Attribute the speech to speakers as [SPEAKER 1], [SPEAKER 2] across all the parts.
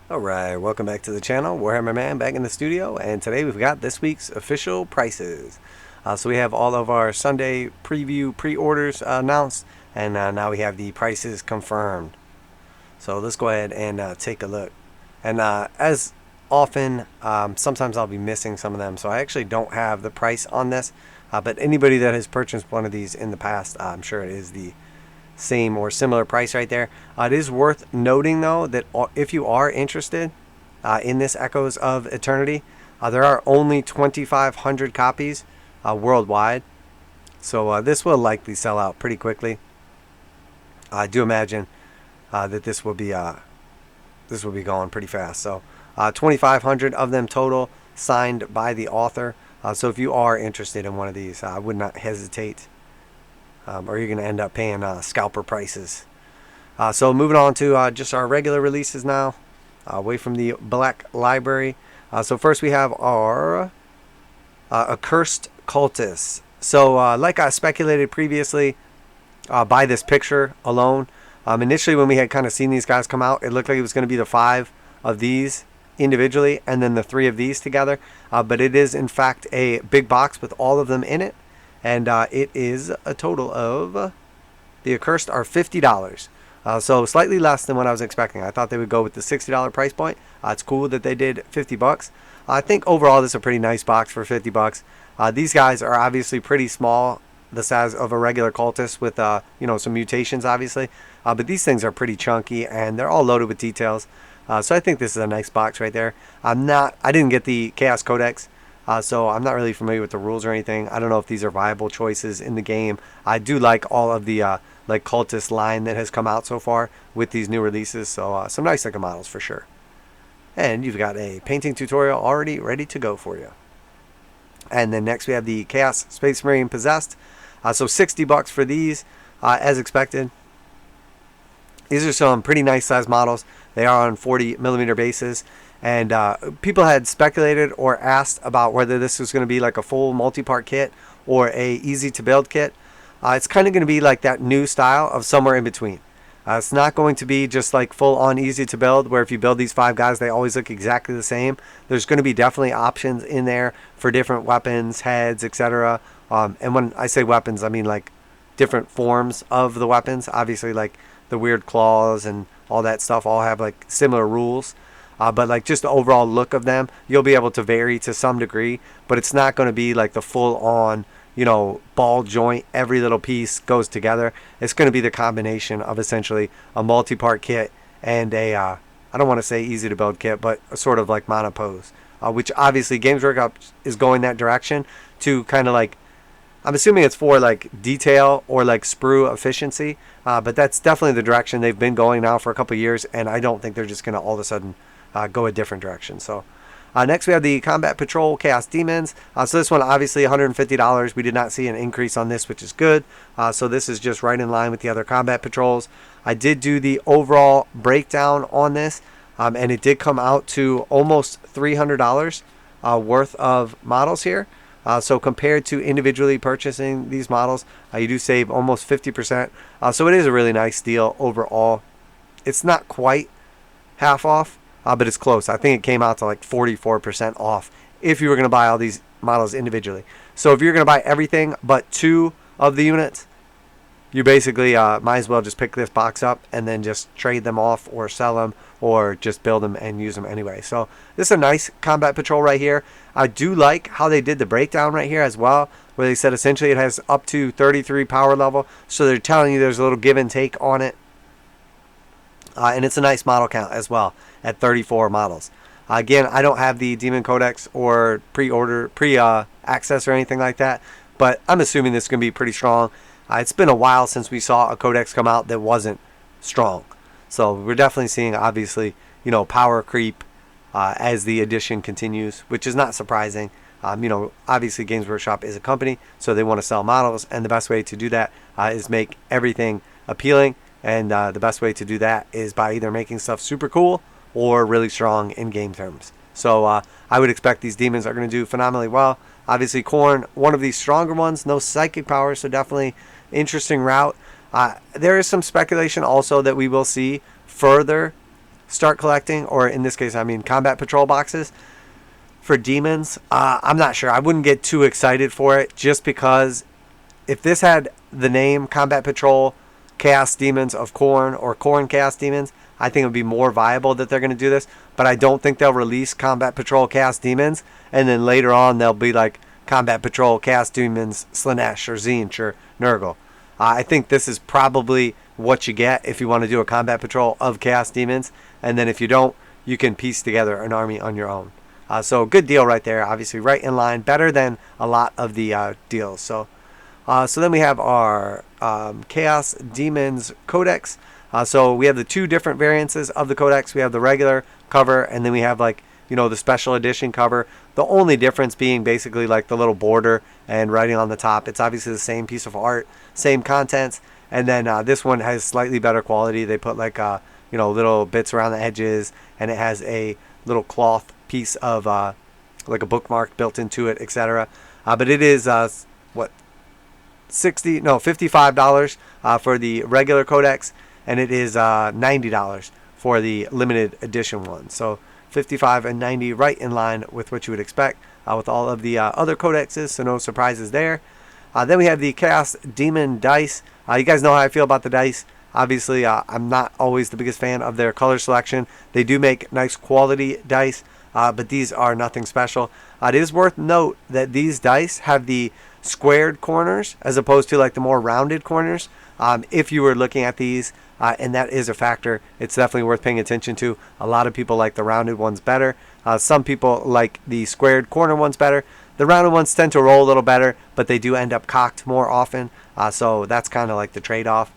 [SPEAKER 1] Alright, welcome back to the channel. Warhammer Man back in the studio, and today we've got this week's official prices. So we have all of our Sunday preview pre-orders announced, and now we have the prices confirmed. So let's go ahead and take a look. And as often, sometimes I'll be missing some of them, so I actually don't have the price on this. But anybody that has purchased one of these in the past, I'm sure it is the same or similar price right there. It is worth noting though that if you are interested in this Echoes of Eternity, there are only 2,500 copies worldwide, so this will likely sell out pretty quickly. I do imagine that this will be going pretty fast. So 2,500 of them total, signed by the author. So if you are interested in one of these, I would not hesitate. Or you're going to end up paying scalper prices. So moving on to just our regular releases now, away from the Black Library. So first we have our Accursed Cultists. So like I speculated previously, by this picture alone, initially when we had kind of seen these guys come out, it looked like it was going to be the 5 of these individually and then the 3 of these together. But it is in fact a big box with all of them in it. And it is a total of, the Accursed are $50. So slightly less than what I was expecting. I thought they would go with the $60 price point. It's cool that they did $50. I think overall this is a pretty nice box for $50. These guys are obviously pretty small, the size of a regular cultist with some mutations obviously. But these things are pretty chunky and they're all loaded with details. So I think this is a nice box right there. I didn't get the Chaos Codex. So I'm not really familiar with the rules or anything. I don't know if these are viable choices in the game. I do like all of the like cultist line that has come out so far with these new releases. So some nice looking models for sure. And you've got a painting tutorial already ready to go for you. And then next we have the Chaos Space Marine Possessed. So $60 for these, as expected. These are some pretty nice size models. They are on 40mm bases. And people had speculated or asked about whether this was going to be like a full multi-part kit or a easy to build kit. It's kind of going to be like that new style of somewhere in between. It's not going to be just like full on easy to build where if you build these 5 guys they always look exactly the same. There's going to be definitely options in there for different weapons, heads, etc. And when I say weapons, I mean like different forms of the weapons. Obviously like the weird claws and all that stuff all have like similar rules. But like just the overall look of them, you'll be able to vary to some degree, but it's not going to be like the full on, ball joint, every little piece goes together. It's going to be the combination of essentially a multi-part kit and I don't want to say easy to build kit, but a sort of like monopose, which obviously Games Workshop is going that direction to kind of like, I'm assuming it's for like detail or like sprue efficiency, but that's definitely the direction they've been going now for a couple of years, and I don't think they're just going to all of a sudden go a different direction. So next we have the Combat Patrol Chaos Demons. So this one obviously $150. We did not see an increase on this, which is good. So this is just right in line with the other Combat Patrols. I did do the overall breakdown on this, and it did come out to almost $300 worth of models here. So compared to individually purchasing these models, you do save almost 50%. So it is a really nice deal overall. It's not quite half off, but it's close. I think it came out to like 44% off if you were going to buy all these models individually. So if you're going to buy everything but 2 of the units, you basically might as well just pick this box up and then just trade them off or sell them or just build them and use them anyway. So this is a nice Combat Patrol right here. I do like how they did the breakdown right here as well, where they said essentially it has up to 33 power level. So they're telling you there's a little give and take on it. And it's a nice model count as well at 34 models. Again, I don't have the Demon Codex or pre-access or anything like that, but I'm assuming this is going to be pretty strong. It's been a while since we saw a Codex come out that wasn't strong. So we're definitely seeing, obviously, power creep as the edition continues, which is not surprising. Obviously Games Workshop is a company, so they want to sell models, and the best way to do that is make everything appealing. And the best way to do that is by either making stuff super cool or really strong in game terms. So I would expect these demons are going to do phenomenally well. Obviously, Khorne, one of these stronger ones, no psychic power, so definitely interesting route. There is some speculation also that we will see further start collecting, or in this case, I mean combat patrol boxes for demons, I'm not sure. I wouldn't get too excited for it, just because if this had the name Combat Patrol Chaos Demons of Khorne or Khorne Chaos Demons, I think it would be more viable that they're going to do this. But I don't think they'll release Combat Patrol Chaos Demons and then later on they'll be like Combat Patrol Chaos Demons Slaanesh or Tzeentch or Nurgle. I think this is probably what you get if you want to do a Combat Patrol of Chaos Demons, and then if you don't, you can piece together an army on your own. So good deal right there. Obviously right in line, better than a lot of the deals. So then we have our Chaos Demons Codex. So we have the two different variances of the Codex. We have the regular cover, and then we have like, the special edition cover. The only difference being basically like the little border and writing on the top. It's obviously the same piece of art, same contents. And then this one has slightly better quality. They put like, little bits around the edges, and it has a little cloth piece of like a bookmark built into it, etc. But it is $55 for the regular Codex, and it is $90 for the limited edition one. So $55 and $90, right in line with what you would expect with all of the other codexes, so no surprises there. Then we have the Chaos Demon dice. You guys know how I feel about the dice. Obviously, I'm not always the biggest fan of their color selection. They do make nice quality dice, but these are nothing special. It is worth note that these dice have the squared corners as opposed to like the more rounded corners. If you were looking at these, and that is a factor, it's definitely worth paying attention to. A lot of people like the rounded ones better. Some people like the squared corner ones better. The rounded ones tend to roll a little better, but they do end up cocked more often. So that's kind of like the trade-off.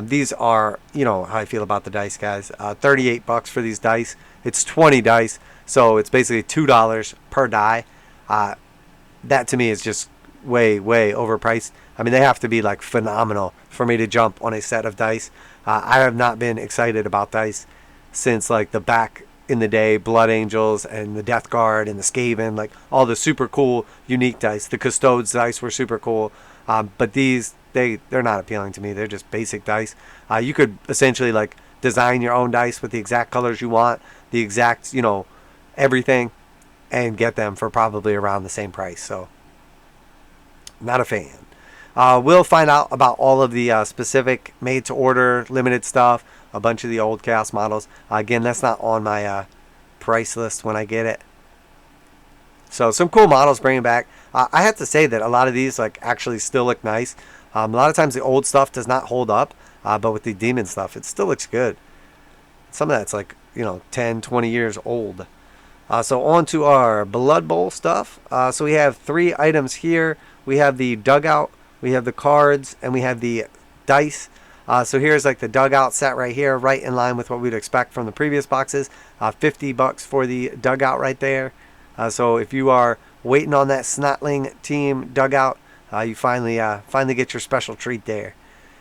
[SPEAKER 1] These are, how I feel about the dice, guys. $38 for these dice. It's 20 dice, so it's basically $2 per die. That to me is just way overpriced. I mean, they have to be like phenomenal for me to jump on a set of dice. I have not been excited about dice since like the back in the day Blood Angels and the Death Guard and the Skaven, like all the super cool unique dice. The Custodes dice were super cool, but these they're not appealing to me. They're just basic dice. You could essentially like design your own dice with the exact colors you want, the exact everything, and get them for probably around the same price. So not a fan. We'll find out about all of the specific made-to-order limited stuff, a bunch of the old Chaos models. Again, that's not on my price list when I get it. So some cool models bringing back. I have to say that a lot of these like actually still look nice. A lot of times the old stuff does not hold up, but with the demon stuff, it still looks good. Some of that's like 10, 20 years old. So on to our Blood Bowl stuff. So we have 3 items here. We have the Dugout, we have the cards, and we have the dice. So here's like the Dugout set right here, right in line with what we'd expect from the previous boxes. $50 for the Dugout right there. So if you are waiting on that Snotling team Dugout, you finally get your special treat there.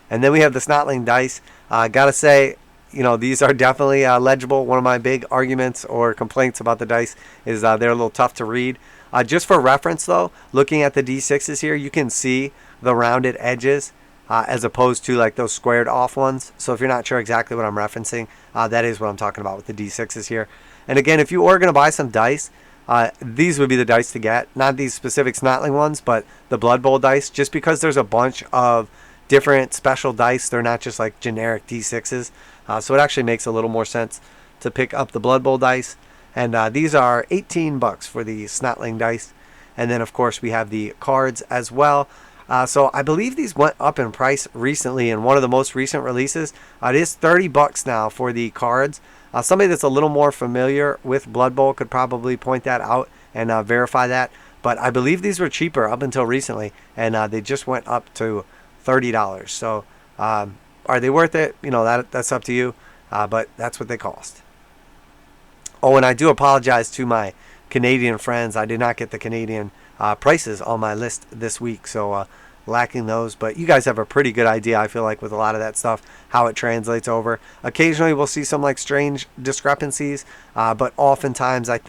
[SPEAKER 1] And then we have the Snotling dice. Gotta say, these are definitely legible. One of my big arguments or complaints about the dice is they're a little tough to read. Just for reference though, looking at the D6s here, you can see the rounded edges as opposed to like those squared off ones. So if you're not sure exactly what I'm referencing, that is what I'm talking about with the D6s here. And again, if you are going to buy some dice, these would be the dice to get. Not these specific Snotling ones, but the Blood Bowl dice, just because there's a bunch of different special dice. They're not just like generic D6s. So it actually makes a little more sense to pick up the Blood Bowl dice. And these are $18 for the Snotling dice. And then, of course, we have the cards as well. So I believe these went up in price recently in one of the most recent releases. It is $30 now for the cards. Somebody that's a little more familiar with Blood Bowl could probably point that out and verify that. But I believe these were cheaper up until recently, and they just went up to $30. So are they worth it? That's up to you. But that's what they cost. Oh, and I do apologize to my Canadian friends. I did not get the Canadian prices on my list this week, so lacking those. But you guys have a pretty good idea, I feel like, with a lot of that stuff, how it translates over. Occasionally we'll see some like strange discrepancies, but oftentimes I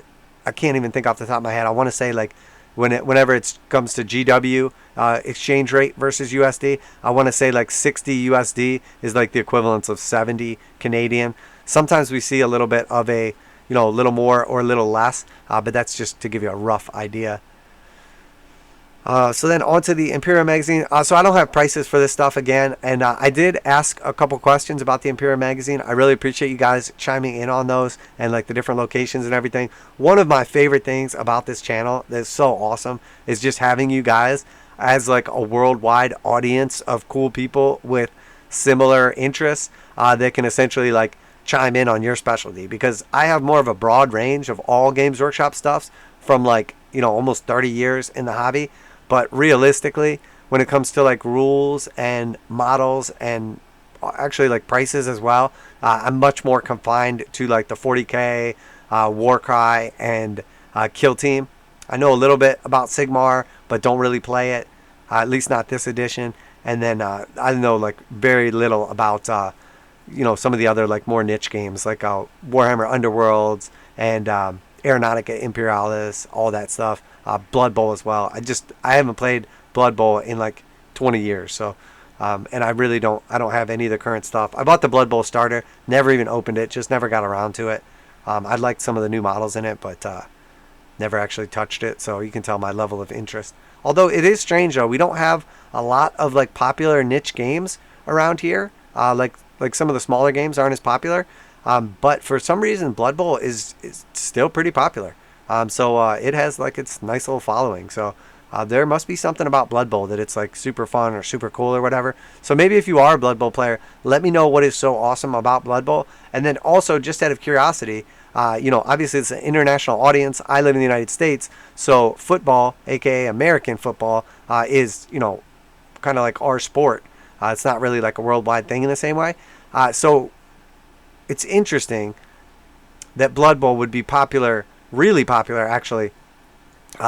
[SPEAKER 1] can't even think off the top of my head. I want to say like whenever it comes to GW exchange rate versus USD, I want to say like 60 USD is like the equivalence of 70 Canadian. Sometimes we see a little bit of a, a little more or a little less, but that's just to give you a rough idea. So then on to the Imperial magazine. So I don't have prices for this stuff again, and I did ask a couple questions about the Imperial magazine. I really appreciate you guys chiming in on those and like the different locations and everything. One of my favorite things about this channel that's so awesome is just having you guys as like a worldwide audience of cool people with similar interests that can essentially like chime in on your specialty, because I have more of a broad range of all Games Workshop stuffs from like, almost 30 years in the hobby. But realistically, when it comes to like rules and models and actually like prices as well, I'm much more confined to like the 40k, warcry, and kill team. I know a little bit about Sigmar, but don't really play it, at least not this edition. And then I know like very little about some of the other like more niche games like Warhammer Underworlds and Aeronautica Imperialis, all that stuff. Blood Bowl as well. I haven't played Blood Bowl in like 20 years, so and I don't have any of the current stuff. I bought the Blood Bowl starter, never even opened it, just never got around to it. I liked some of the new models in it, but never actually touched it, so you can tell my level of interest. Although it is strange though, we don't have a lot of like popular niche games around here. Like some of the smaller games aren't as popular, but for some reason Blood Bowl is still pretty popular. So it has like its nice little following. So there must be something about Blood Bowl that it's like super fun or super cool or whatever. So maybe if you are a Blood Bowl player, let me know what is so awesome about Blood Bowl. And then also, just out of curiosity, obviously it's an international audience. I live in the United States, so football, aka American football, is kind of like our sport. It's not really like a worldwide thing in the same way. So it's interesting that Blood Bowl would be popular, really popular actually,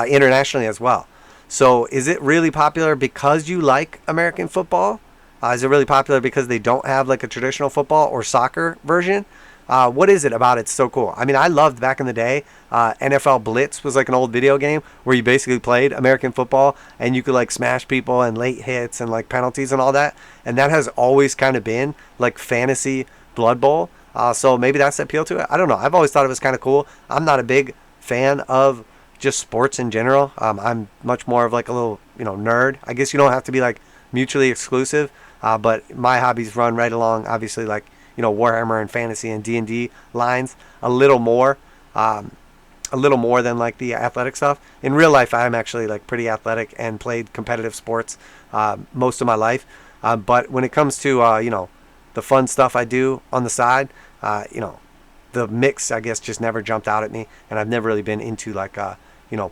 [SPEAKER 1] internationally as well. So is it really popular because you like American football? Is it really popular because they don't have like a traditional football or soccer version? What is it about it's so cool? I mean, I loved back in the day, NFL Blitz was like an old video game where you basically played American football and you could like smash people and late hits and like penalties and all that. And that has always kind of been like fantasy Blood Bowl. So maybe that's the appeal to it. I don't know. I've always thought it was kind of cool. I'm not a big fan of just sports in general. I'm much more of like a little, nerd. I guess you don't have to be like mutually exclusive. But my hobbies run right along, obviously, like, Warhammer and fantasy and D&D lines a little more than like the athletic stuff. In real life, I'm actually like pretty athletic and played competitive sports most of my life. But when it comes to, the fun stuff I do on the side, the mix, I guess, just never jumped out at me. And I've never really been into like,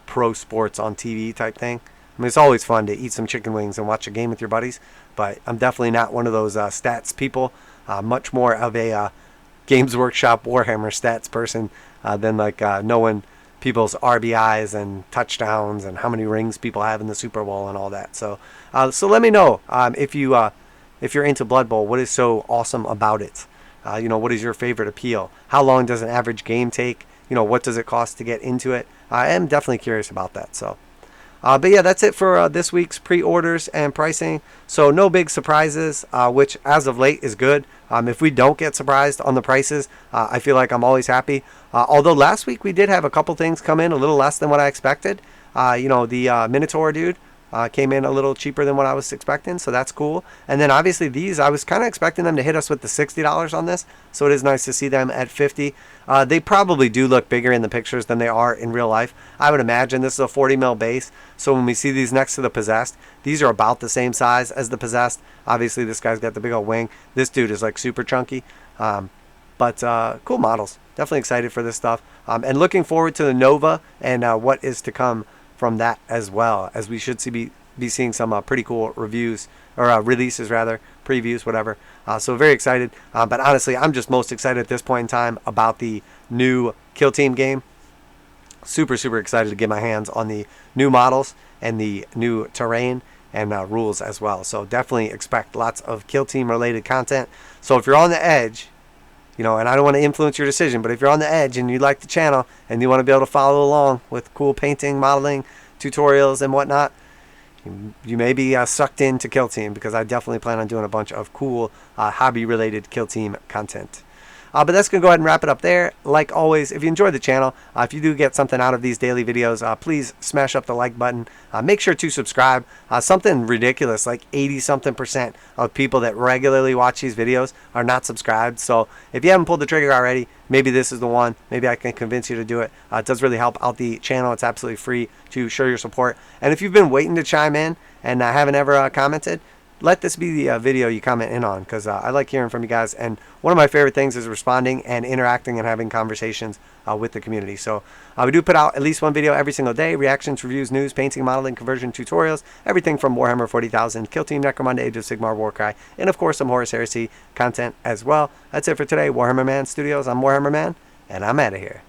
[SPEAKER 1] pro sports on TV type thing. I mean, it's always fun to eat some chicken wings and watch a game with your buddies, but I'm definitely not one of those stats people. Much more of a Games Workshop Warhammer stats person than like knowing people's RBIs and touchdowns and how many rings people have in the Super Bowl and all that. So let me know if you're into Blood Bowl. What is so awesome about it? What is your favorite appeal? How long does an average game take? What does it cost to get into it? I am definitely curious about that. So. But yeah, that's it for this week's pre-orders and pricing. So no big surprises, which as of late is good. If we don't get surprised on the prices, I feel like I'm always happy. Although last week we did have a couple things come in a little less than what I expected. The Minotaur dude came in a little cheaper than what I was expecting, so that's cool. And then obviously these, I was kind of expecting them to hit us with the $60 on this, so it is nice to see them at $50. They probably do look bigger in the pictures than they are in real life. I would imagine this is a 40 mil base, so when we see these next to the Possessed, these are about the same size as the Possessed. Obviously this guy's got the big old wing. This dude is like super chunky, but cool models. Definitely excited for this stuff, and looking forward to the Nova and what is to come from that, as well as we should be seeing some pretty cool reviews or releases rather, previews, whatever. So very excited. But honestly, I'm just most excited at this point in time about the new Kill Team game. Super excited to get my hands on the new models and the new terrain and rules as well. So definitely expect lots of Kill Team related content. So if you're on the edge, and I don't want to influence your decision, but if you're on the edge and you like the channel and you want to be able to follow along with cool painting, modeling, tutorials, and whatnot, you may be sucked into Kill Team, because I definitely plan on doing a bunch of cool hobby-related Kill Team content. But that's going to go ahead and wrap it up there. Like always, if you enjoyed the channel, if you do get something out of these daily videos, please smash up the like button. Make sure to subscribe. Something ridiculous, like 80-something% of people that regularly watch these videos are not subscribed. So if you haven't pulled the trigger already, maybe this is the one. Maybe I can convince you to do it. It does really help out the channel. It's absolutely free to show your support. And if you've been waiting to chime in and haven't ever commented, let this be the video you comment in on, because I like hearing from you guys. And one of my favorite things is responding and interacting and having conversations with the community. So we do put out at least one video every single day: reactions, reviews, news, painting, modeling, conversion tutorials, everything from Warhammer 40,000, Kill Team, Necromunda, Age of Sigmar, Warcry, and of course some Horus Heresy content as well. That's it for today. Warhammer Man Studios. I'm Warhammer Man, and I'm out of here.